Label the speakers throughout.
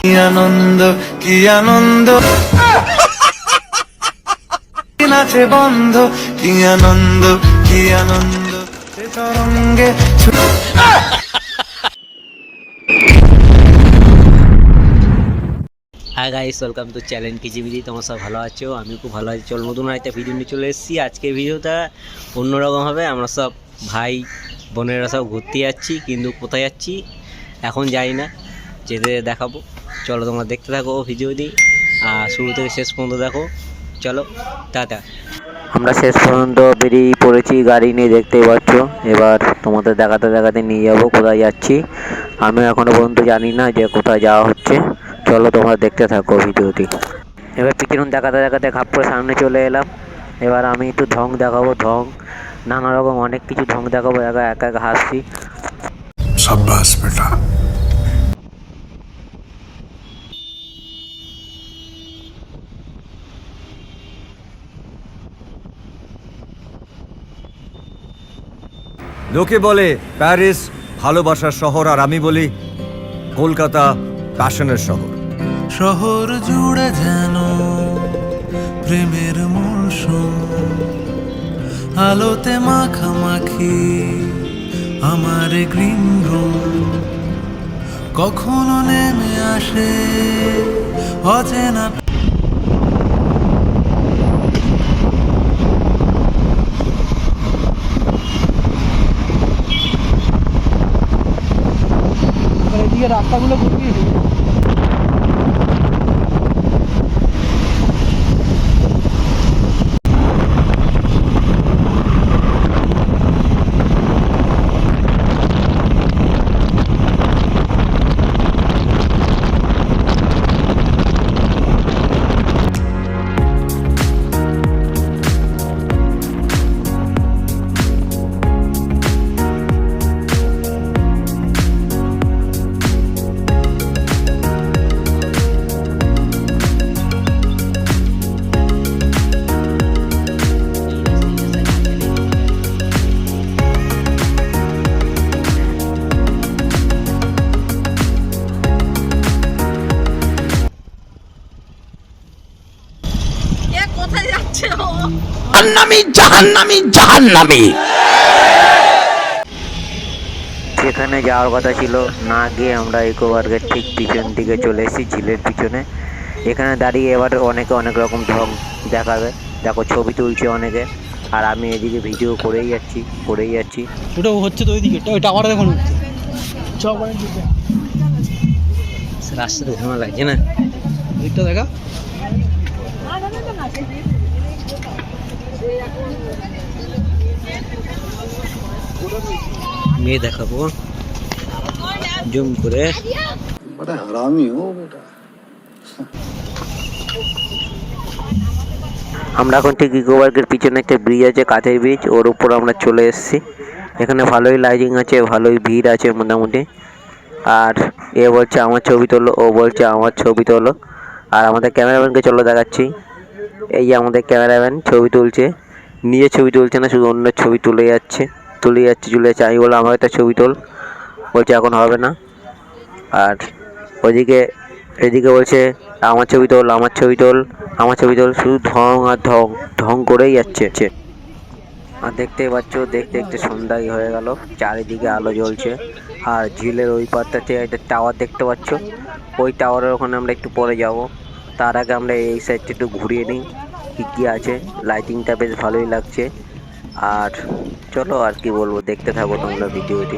Speaker 1: কি আনন্দ কি আনন্দ নাচে বন্ধ কি আনন্দ কি আনন্দ তরঙ্গে
Speaker 2: hi guys, welcome to channel Kijibiji. তোমরা সব ভালো আছো? আমি খুব ভালো আছি। চল, নতুন একটা ভিডিও নিয়ে চলে এসেছি। আজকের ভিডিওটা অন্যরকম হবে। আমরা সব ভাই বোনেরা সব ঘুরতে যাচ্ছি, কিন্তু কোথায় যাচ্ছি এখন জানি না, যেতে দেখাবো। চলো তোমরা দেখতে থাকো ভিডিওটি, আর শুরু থেকে শেষ পর্যন্ত দেখো। চলো, টাটা। আমরা শেষ পর্যন্ত বেরিয়ে পড়েছি গাড়ি নিয়ে, দেখতেই পাচ্ছ। এবার তোমাদের দেখাতে দেখাতে নিয়ে যাবো কোথায় যাচ্ছি। আমি এখনো পর্যন্ত জানি না যে কোথায় যাওয়া হচ্ছে। চলো তোমরা দেখতে থাকো ভিডিওটি। এবার পিছন দেখাতে দেখাতে খাপ করে সামনে চলে এলাম। এবার আমি একটু ঢং দেখাবো, ঢং নানা রকম অনেক কিছু ঢং দেখাবো। একা একা হাসছি।
Speaker 1: শাবাশ বেটা।
Speaker 3: লোকে বলে প্যারিস ভালোবাসার শহর, আর আমি বলি কলকাতা প্যাশনের শহর।
Speaker 1: শহর জুড়ে যেন প্রেমের মৌসুম, আলোতে মাখামাখি আমার গ্রিন রুম। কখনো নেমে আসে অচেনা এদিকে রাস্তাগুলো ঘুরিয়ে দিই।
Speaker 4: জাহান্নামী জাহান্নামী জাহান্নামী।
Speaker 2: যেখানে যাওয়ার কথা ছিল না গিয়ে আমরা ইকো পার্কের ঠিক পিছন দিকে চলে এসেছি, ঝিলের পিছনে। এখানে দাঁড়িয়ে এবার অনেকে অনেক রকম ঢং দেখাবে। দেখো, ছবি তুলছে অনেকে, আর আমি এদিকে ভিডিও করেই যাচ্ছি।
Speaker 5: ওটাও হচ্ছে তো ওইদিকে, ওইটা আবার দেখুন হচ্ছে।
Speaker 2: রাস্তাতে ঘোরা লাগছে না,
Speaker 5: ওইটা দেখা।
Speaker 2: মেয়ে দেখাবো জুম করে।
Speaker 4: বড় হারামি হো বেটা।
Speaker 2: আমরা এখন ঠিক ইকো পার্কের পিছনে একটা ব্রিজ আছে, কাঠের ব্রিজ, ওর উপর আমরা চলে এসেছি। এখানে ভালোই লাইটিং আছে, ভালোই ভিড় আছে মোটামুটি। আর এ বলছে আমার ছবি তোলো, ও বলছে আমার ছবি তোলো। আর আমাদের ক্যামেরাম্যানকে চলো দেখাচ্ছি। এই যে আমাদের ক্যামেরাম্যান ছবি তুলছে, নিজের ছবি তুলছে না, শুধু অন্যের ছবি তুলে যাচ্ছে। আমি বললাম আমার একটা ছবি তোল, বলছে এখন হবে না। আর এদিকে বলছে আমার ছবি তোল, শুধু ঢং আর ঢং করেই যাচ্ছে। আর দেখতেই পাচ্ছ, দেখতে দেখতে সন্ধ্যায় হয়ে গেল, চারিদিকে আলো জ্বলছে। আর ঝিলের ওই পাড়টাতে একটা টাওয়ার দেখতে পাচ্ছ, ওই টাওয়ারের ওখানে আমরা একটু পরে যাব। তার আগে আমরা এই সাইডটা একটু ঘুরিয়ে নিই, কি আছে। লাইটিংটা বেশ ভালোই লাগছে। আর চলো, আর কি বলবো, দেখতে থাকো তোমরা ভিডিওটি।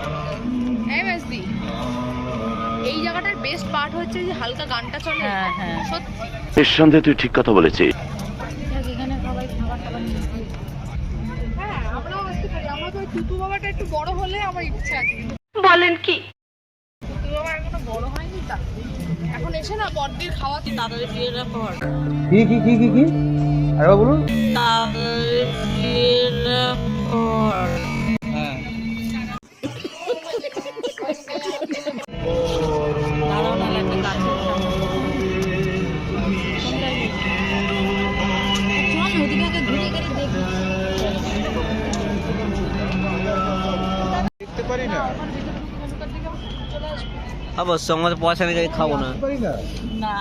Speaker 6: এই জায়গাটার বেস্ট পার্ট হচ্ছে যে হালকা গানটা চলে। হ্যাঁ সত্যি,
Speaker 4: নিঃসন্দেহে তুই ঠিক কথা বলেছিস।
Speaker 6: এখানে সবাই খাবার টাবার নিয়ে হ্যাঁ আমরাও আসতে পারি। আমরা তো টুটু বাবাটা একটু বড় হলে আমার ইচ্ছা আছে। বলেন কি? টুটু বাবা এখনো বড় হয়নি, তা এখন এসে না বড়দির খাওয়া তাড়াতাড়ি বিয়ের পর।
Speaker 5: কি আরে বলুন।
Speaker 6: তাড়াতাড়ি বিয়ের পর
Speaker 5: হ্যাঁ,
Speaker 6: দাঁড়াও না, একটা গান
Speaker 5: দেখতে পারি না।
Speaker 2: অবশ্য আমাদের পয়সা নিয়ে খাবো না।
Speaker 6: না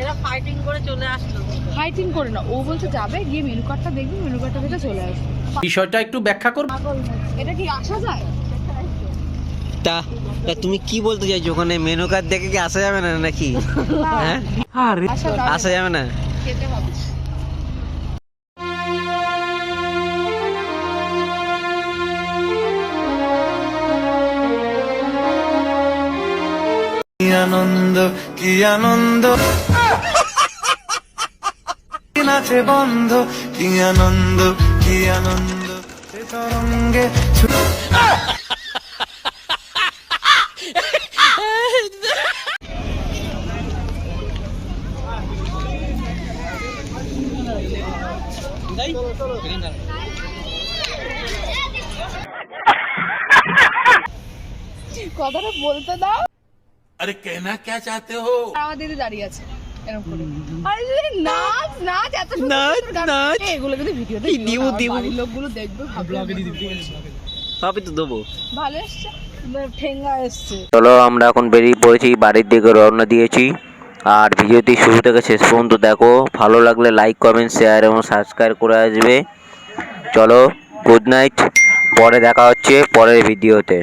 Speaker 6: এরা ফাইটিং করে চলে আসলো। ফাইটিং করে না, ও বলছে যাবে গিয়ে মেনু কার্ডটা দেখবি, মেনু কার্ডটা দেখে চলে আসবে।
Speaker 5: বিষয়টা একটু ব্যাখ্যা করো।
Speaker 6: এটা কি আসা যায়?
Speaker 2: তা তা তুমি কি বলতে চাইছো? ওখানে মেনু কার্ড দেখে কি আসা যাবে না নাকি? হ্যাঁ, আসা যাবে না।
Speaker 6: খেতে হবে।
Speaker 1: কি আনন্দ, কি আনন্দ, নাচে বন্ধ, কি আনন্দ, কি আনন্দ, সে তরঙ্গে
Speaker 6: কথাটা বলতে দাও।
Speaker 4: अरे कहना क्या चाहते हो?
Speaker 6: আমার দিদি দাঁড়িয়ে আছে এরকম করে। আরে নাচ নাচ, এত সুন্দর
Speaker 2: নাচ,
Speaker 6: সুন্দর
Speaker 2: নাচ।
Speaker 6: এগুলো কিন্তু ভিডিওতে
Speaker 2: দিব।
Speaker 6: বাড়ির লোকগুলো দেখবে, ব্লগে দিয়ে দিবি।
Speaker 2: সবই তো দেবো।
Speaker 6: ভালো এসছে, ঠেঙ্গা এসছে।
Speaker 2: চলো আমরা এখন বেরিয়ে পড়েছি, বাড়ির দিকে রওনা দিয়েছি। আর ভিডিওটি শুরু থেকে শেষ পর্যন্ত দেখো, ভালো লাগলে লাইক কমেন্ট শেয়ার এবং সাবস্ক্রাইব করে আসবে। চলো, গুড নাইট, পরে দেখা হচ্ছে পরের ভিডিওতে।